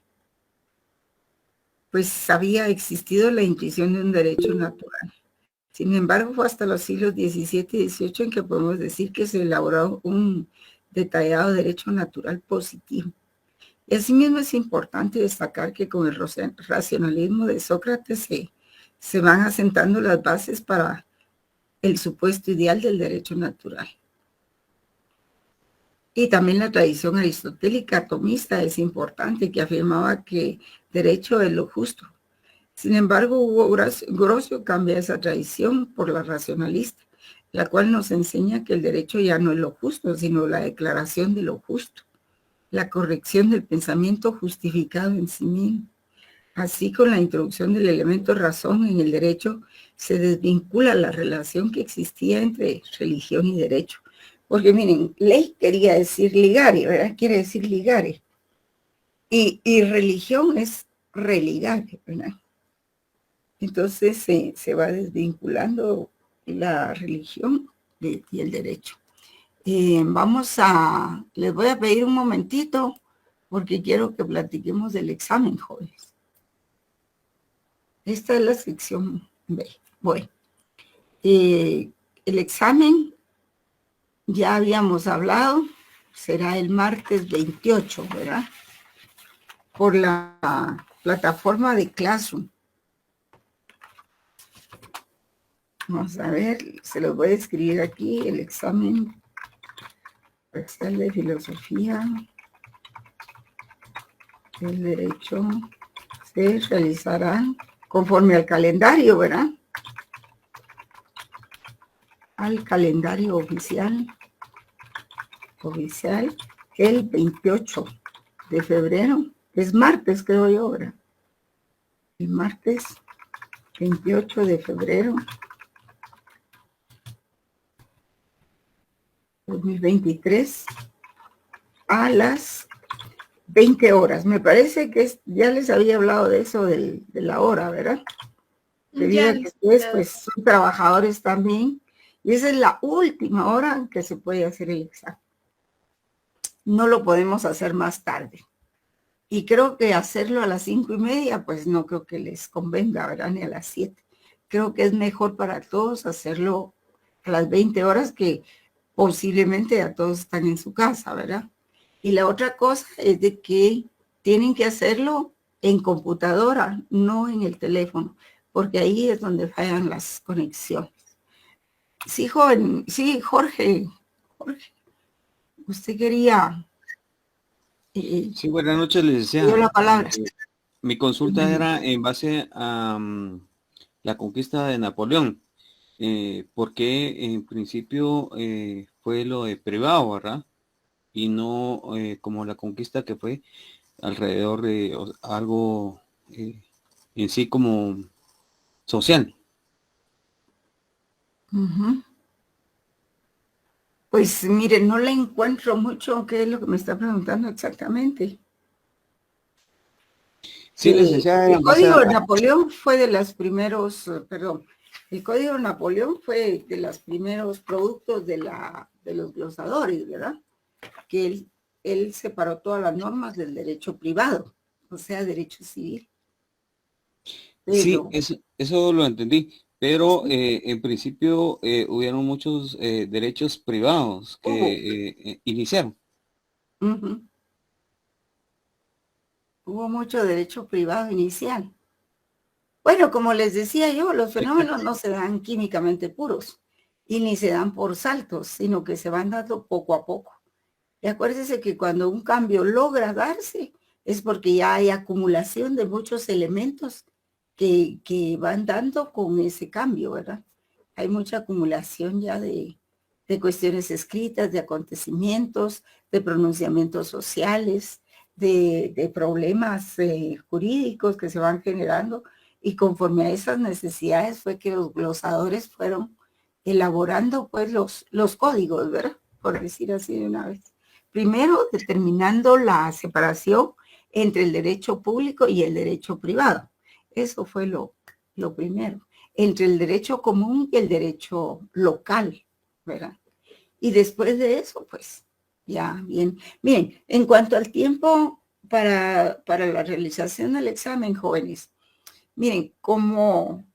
Pues había existido la intuición de un derecho natural. Sin embargo, fue hasta los siglos XVII y XVIII en que podemos decir que se elaboró un detallado derecho natural positivo. Y asimismo es importante destacar que con el racionalismo de Sócrates se van asentando las bases para el supuesto ideal del derecho natural. Y también la tradición aristotélica atomista es importante, que afirmaba que derecho es lo justo. Sin embargo, Grosio cambia esa tradición por la racionalista, la cual nos enseña que el derecho ya no es lo justo, sino la declaración de lo justo, la corrección del pensamiento justificado en sí mismo. Así, con la introducción del elemento razón en el derecho, se desvincula la relación que existía entre religión y derecho. Porque miren, ley quería decir ligare, ¿verdad? Quiere decir ligare. Y religión es religare, ¿verdad? Entonces se va desvinculando la religión y el derecho. Les voy a pedir un momentito porque quiero que platiquemos del examen, jóvenes. Esta es la sección B. Bueno, el examen ya habíamos hablado, será el martes 28, ¿verdad? Por la plataforma de Classroom. Vamos a ver, se los voy a escribir aquí, el examen parcial de filosofía del derecho se realizará conforme al calendario, ¿verdad? Al calendario oficial el 28 de febrero. Es martes, creo yo, ¿verdad? El martes 28 de febrero 2023 a las 20 horas. Me parece que ya les había hablado de eso de la hora, ¿verdad? Debido a que ustedes pues son trabajadores también. Y esa es la última hora en que se puede hacer el examen. No lo podemos hacer más tarde. Y creo que hacerlo a las 5:30, pues no creo que les convenga, ¿verdad? Ni a las 7. Creo que es mejor para todos hacerlo a las 20 horas, que posiblemente a todos están en su casa, ¿verdad? Y la otra cosa es de que tienen que hacerlo en computadora, no en el teléfono, porque ahí es donde fallan las conexiones. Sí, joven, sí, Jorge, usted quería... Sí, buenas noches, les decía. La palabra. Mi consulta era en base a la conquista de Napoleón, porque en principio fue lo de privado, ¿verdad? Y no como la conquista que fue alrededor de algo en sí como social. Pues mire, no le encuentro mucho qué es lo que me está preguntando exactamente. Sí, licenciada. El Código de Napoleón fue de los primeros, el Código de Napoleón fue de los primeros productos de los glosadores, ¿verdad? Que él separó todas las normas del derecho privado, o sea, derecho civil. Pero, sí, eso lo entendí, pero en principio hubieron muchos derechos privados que iniciaron. Hubo mucho derecho privado inicial. Bueno, como les decía yo, los fenómenos no se dan químicamente puros y ni se dan por saltos, sino que se van dando poco a poco. Y acuérdense que cuando un cambio logra darse es porque ya hay acumulación de muchos elementos que van dando con ese cambio, ¿verdad? Hay mucha acumulación ya de cuestiones escritas, de acontecimientos, de pronunciamientos sociales, de problemas jurídicos que se van generando, y conforme a esas necesidades fue que los glosadores fueron elaborando pues los códigos, ¿verdad? Por decir así de una vez. Primero, determinando la separación entre el derecho público y el derecho privado. Eso fue lo primero. Entre el derecho común y el derecho local, ¿verdad? Y después de eso, pues, ya, bien. Bien, en cuanto al tiempo para la realización del examen, jóvenes, miren, como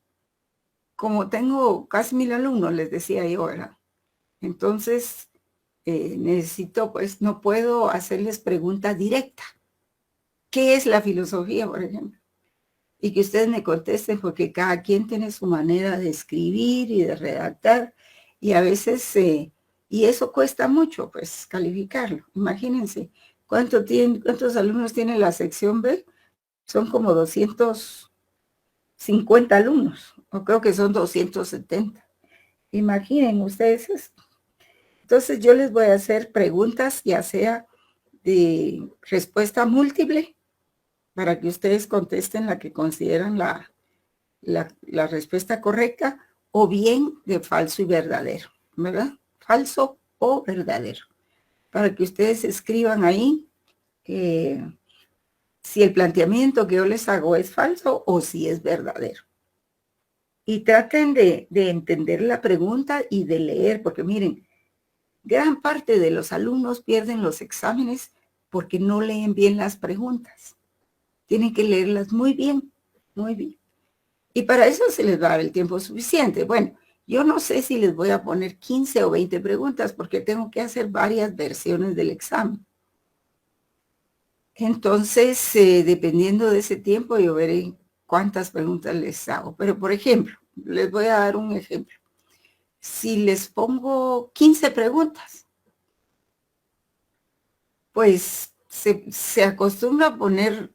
tengo casi 1000 alumnos, les decía yo, ¿verdad? Entonces, necesito, pues, no puedo hacerles pregunta directa. ¿Qué es la filosofía, por ejemplo? Y que ustedes me contesten, porque cada quien tiene su manera de escribir y de redactar, y a veces, y eso cuesta mucho, pues, calificarlo. Imagínense, ¿cuántos alumnos tiene la sección B? Son como 250 alumnos, o creo que son 270. Imaginen ustedes esto. Entonces yo les voy a hacer preguntas, ya sea de respuesta múltiple, para que ustedes contesten la que consideran la respuesta correcta, o bien de falso y verdadero, ¿verdad? Falso o verdadero. Para que ustedes escriban ahí si el planteamiento que yo les hago es falso o si es verdadero. y traten de entender la pregunta y de leer, porque miren, gran parte de los alumnos pierden los exámenes porque no leen bien las preguntas. Tienen que leerlas muy bien, muy bien. Y para eso se les va a dar el tiempo suficiente. Bueno, yo no sé si les voy a poner 15 o 20 preguntas porque tengo que hacer varias versiones del examen. Entonces, dependiendo de ese tiempo, yo veré cuántas preguntas les hago. Pero, por ejemplo, les voy a dar un ejemplo. Si les pongo 15 preguntas, pues se acostumbra a poner,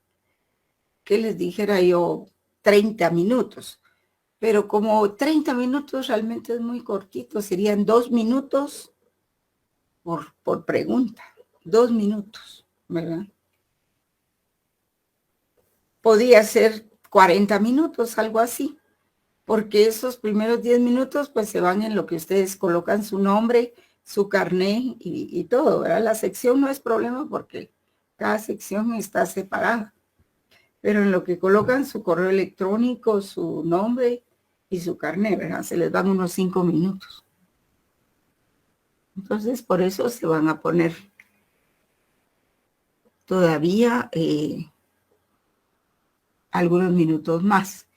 ¿qué les dijera yo? 30 minutos. Pero como 30 minutos realmente es muy cortito, serían 2 minutos por pregunta. 2 minutos, ¿verdad? Podría ser 40 minutos, algo así, porque esos primeros 10 minutos pues se van en lo que ustedes colocan su nombre, su carné y todo, ¿verdad? La sección no es problema porque cada sección está separada, pero en lo que colocan su correo electrónico, su nombre y su carné, ¿verdad? Se les van unos 5 minutos. Entonces, por eso se van a poner todavía algunos minutos más,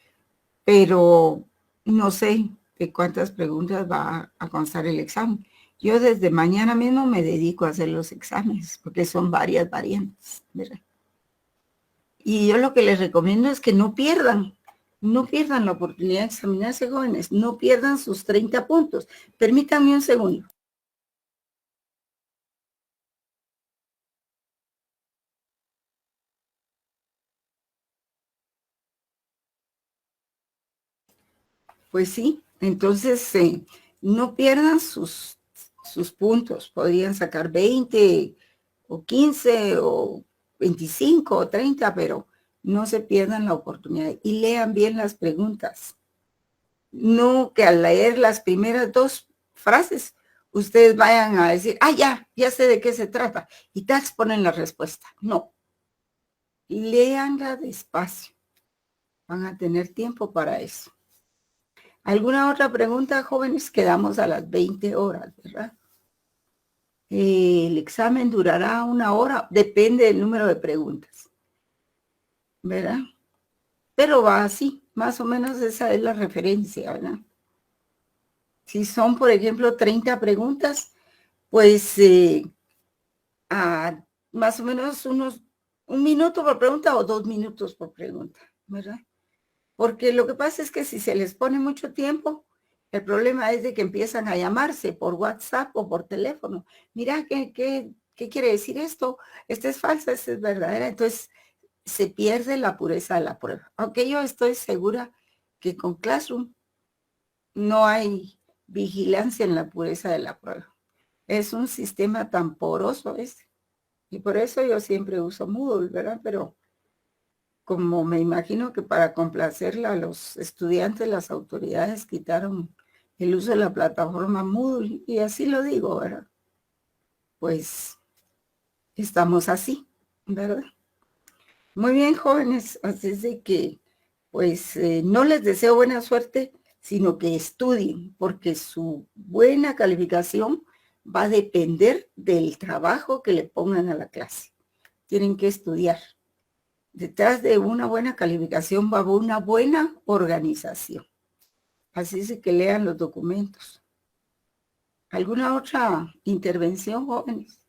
pero no sé de cuántas preguntas va a constar el examen. Yo desde mañana mismo me dedico a hacer los exámenes, porque son varias variantes, ¿verdad? Y yo lo que les recomiendo es que no pierdan la oportunidad de examinarse, jóvenes, no pierdan sus 30 puntos. Permítanme un segundo. Pues sí, entonces no pierdan sus puntos. Podrían sacar 20 o 15 o 25 o 30, pero no se pierdan la oportunidad y lean bien las preguntas. No que al leer las primeras 2 frases, ustedes vayan a decir, ya sé de qué se trata, y tal ponen la respuesta. No, léanla despacio. Van a tener tiempo para eso. ¿Alguna otra pregunta, jóvenes? Quedamos a las 20 horas, ¿verdad? El examen durará 1 hora, depende del número de preguntas, ¿verdad? Pero va así, más o menos esa es la referencia, ¿verdad? Si son, por ejemplo, 30 preguntas, pues más o menos unos 1 minuto por pregunta o 2 minutos por pregunta, ¿verdad? Porque lo que pasa es que si se les pone mucho tiempo, el problema es de que empiezan a llamarse por WhatsApp o por teléfono. Mira, ¿qué quiere decir esto? Esta es falsa, esta es verdadera. Entonces, se pierde la pureza de la prueba. Aunque yo estoy segura que con Classroom no hay vigilancia en la pureza de la prueba. Es un sistema tan poroso este. Y por eso yo siempre uso Moodle, ¿verdad? Pero como me imagino que para complacerla a los estudiantes, las autoridades quitaron el uso de la plataforma Moodle, y así lo digo, ¿verdad? Pues estamos así, ¿verdad? Muy bien, jóvenes, así es de que, pues, no les deseo buena suerte, sino que estudien, porque su buena calificación va a depender del trabajo que le pongan a la clase. Tienen que estudiar. Detrás de una buena calificación va una buena organización. Así es que lean los documentos. ¿Alguna otra intervención, jóvenes?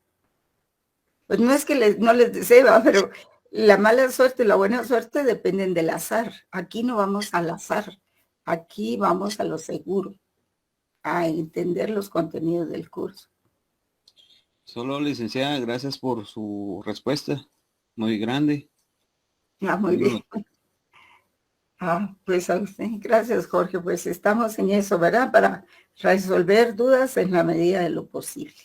Pues no es que no les desee, pero la mala suerte y la buena suerte dependen del azar. Aquí no vamos al azar. Aquí vamos a lo seguro, a entender los contenidos del curso. Solo, licenciada, gracias por su respuesta. Muy grande. Muy bien. Pues a usted. Gracias, Jorge. Pues estamos en eso, ¿verdad? Para resolver dudas en la medida de lo posible.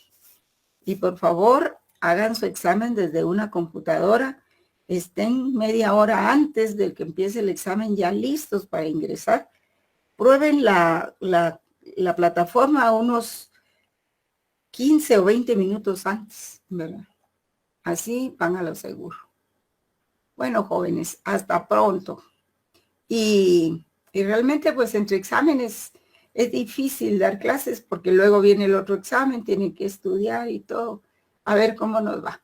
Y por favor, hagan su examen desde una computadora. Estén media hora antes de que empiece el examen ya listos para ingresar. Prueben la plataforma unos 15 o 20 minutos antes, ¿verdad? Así van a lo seguro. Bueno, jóvenes, hasta pronto. Y Y realmente pues entre exámenes es difícil dar clases porque luego viene el otro examen, tienen que estudiar y todo. A ver cómo nos va.